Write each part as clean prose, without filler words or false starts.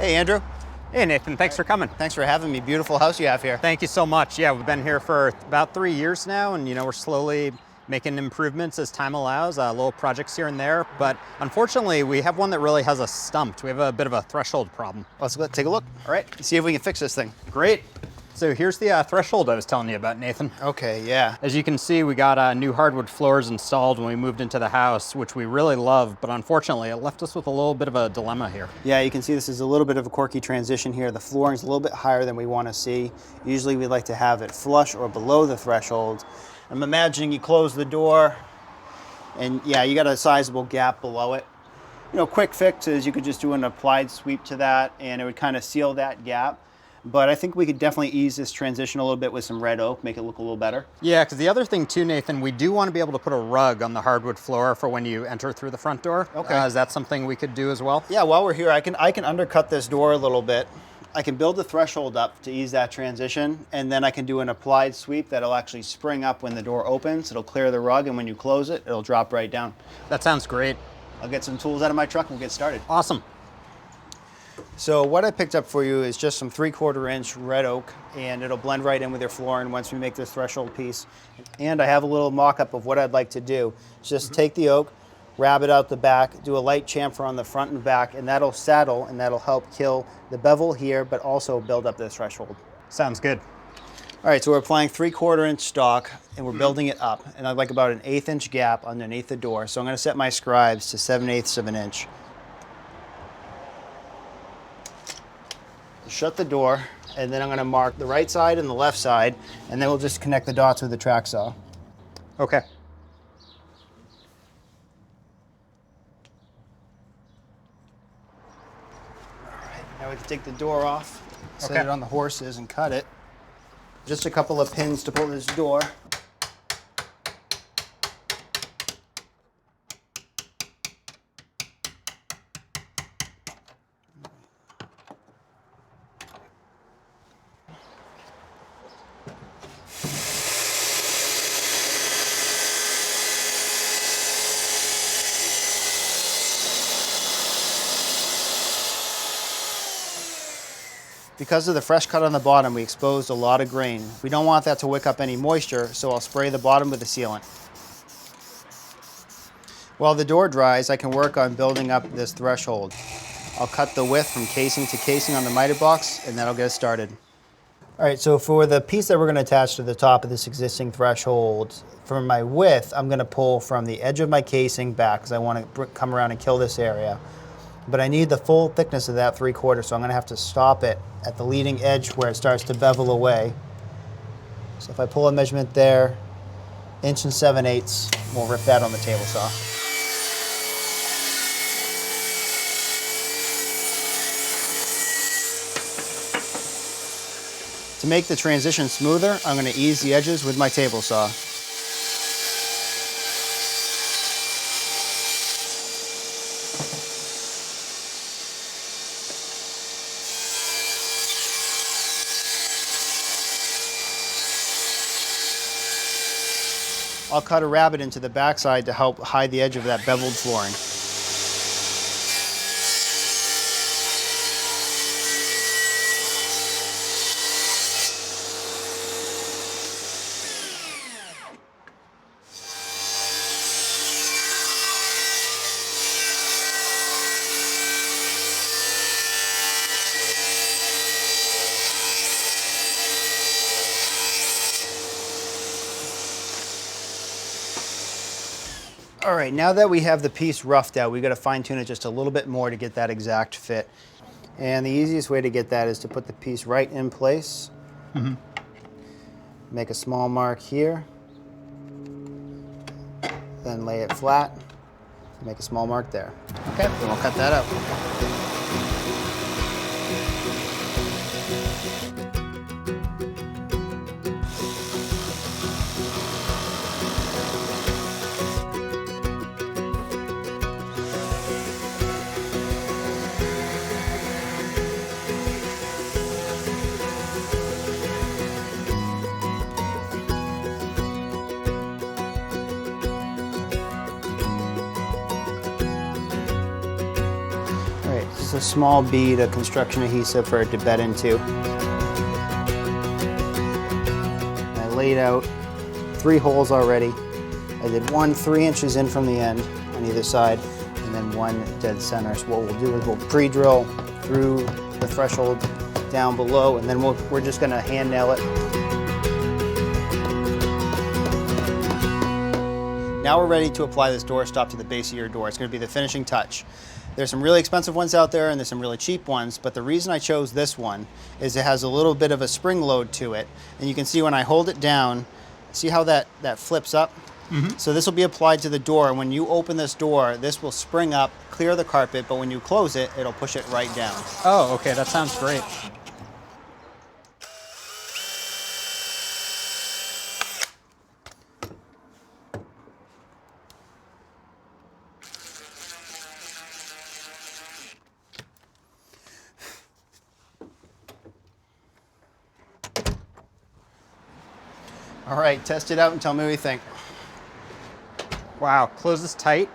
Hey, Andrew. Hey, Nathan, thanks for coming. Thanks for having me. Beautiful house you have here. Thank you so much. Yeah, we've been here for about 3 years now, and we're slowly making improvements as time allows, little projects here and there. But unfortunately, we have one that really has us stumped. We have a bit of a threshold problem. Let's go take a look. All right. See if we can fix this thing. Great. So here's the threshold I was telling you about, Nathan. Okay, yeah. As you can see, we got new hardwood floors installed when we moved into the house, which we really love, but unfortunately, it left us with a little bit of a dilemma here. Yeah, you can see this is a little bit of a quirky transition here. The flooring's a little bit higher than we want to see. Usually we like to have it flush or below the threshold. I'm imagining you close the door, and yeah, you got a sizable gap below it. Quick fix is you could just do an applied sweep to that, and it would kind of seal that gap. But I think we could definitely ease this transition a little bit with some red oak, make it look a little better. Yeah, because the other thing too, Nathan, we do want to be able to put a rug on the hardwood floor for when you enter through the front door. Okay. Is that something we could do as well? Yeah, while we're here, I can undercut this door a little bit. I can build the threshold up to ease that transition, and then I can do an applied sweep that'll actually spring up when the door opens. It'll clear the rug, and when you close it, it'll drop right down. That sounds great. I'll get some tools out of my truck and we'll get started. Awesome. So what I picked up for you is just some 3/4 inch red oak, and it'll blend right in with your flooring once we make this threshold piece. And I have a little mock-up of what I'd like to do. Just take the oak, wrap it out the back, do a light chamfer on the front and back, and that'll saddle and that'll help kill the bevel here, but also build up this threshold. Sounds good. All right, so we're applying 3/4 inch stock and we're building it up. And I'd like about an 1/8 inch gap underneath the door. So I'm gonna set my scribes to 7/8 of an inch. Shut the door, and then I'm gonna mark the right side and the left side, and then we'll just connect the dots with the track saw. Okay. All right, now we can take the door off, set Okay. it on the horses and cut it. Just a couple of pins to pull this door. Because of the fresh cut on the bottom, we exposed a lot of grain. We don't want that to wick up any moisture, so I'll spray the bottom with the sealant. While the door dries, I can work on building up this threshold. I'll cut the width from casing to casing on the miter box, and that'll get us started. All right, so for the piece that we're gonna attach to the top of this existing threshold, for my width, I'm gonna pull from the edge of my casing back, because I wanna come around and kill this area. But I need the full thickness of that 3/4, so I'm gonna have to stop it at the leading edge where it starts to bevel away. So if I pull a measurement there, 1 7/8, we'll rip that on the table saw. To make the transition smoother, I'm gonna ease the edges with my table saw. I'll cut a rabbet into the backside to help hide the edge of that beveled flooring. All right, now that we have the piece roughed out, we got to fine tune it just a little bit more to get that exact fit. And the easiest way to get that is to put the piece right in place. Make a small mark here. Then lay it flat. Make a small mark there. Okay, then we'll cut that out. a small bead of construction adhesive for it to bed into. I laid out 3 holes already. I did one 3 inches in from the end on either side, and then one dead center. So what we'll do is we'll pre-drill through the threshold down below, and then we're just gonna hand nail it. Now we're ready to apply this door stop to the base of your door. It's gonna be the finishing touch. There's some really expensive ones out there and there's some really cheap ones, but the reason I chose this one is it has a little bit of a spring load to it. And you can see when I hold it down, see how that flips up? Mm-hmm. So this will be applied to the door. When you open this door, this will spring up, clear the carpet, but when you close it, it'll push it right down. Oh, okay, that sounds great. All right, test it out and tell me what you think. Wow, closes tight.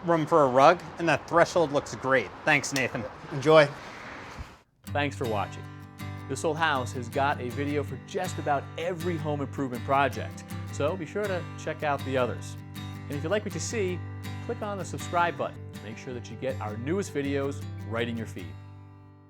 Room for a rug, and that threshold looks great. Thanks, Nathan. Enjoy. Thanks for watching. This Old House has got a video for just about every home improvement project, so be sure to check out the others. And if you like what you see, click on the subscribe button to make sure that you get our newest videos right in your feed.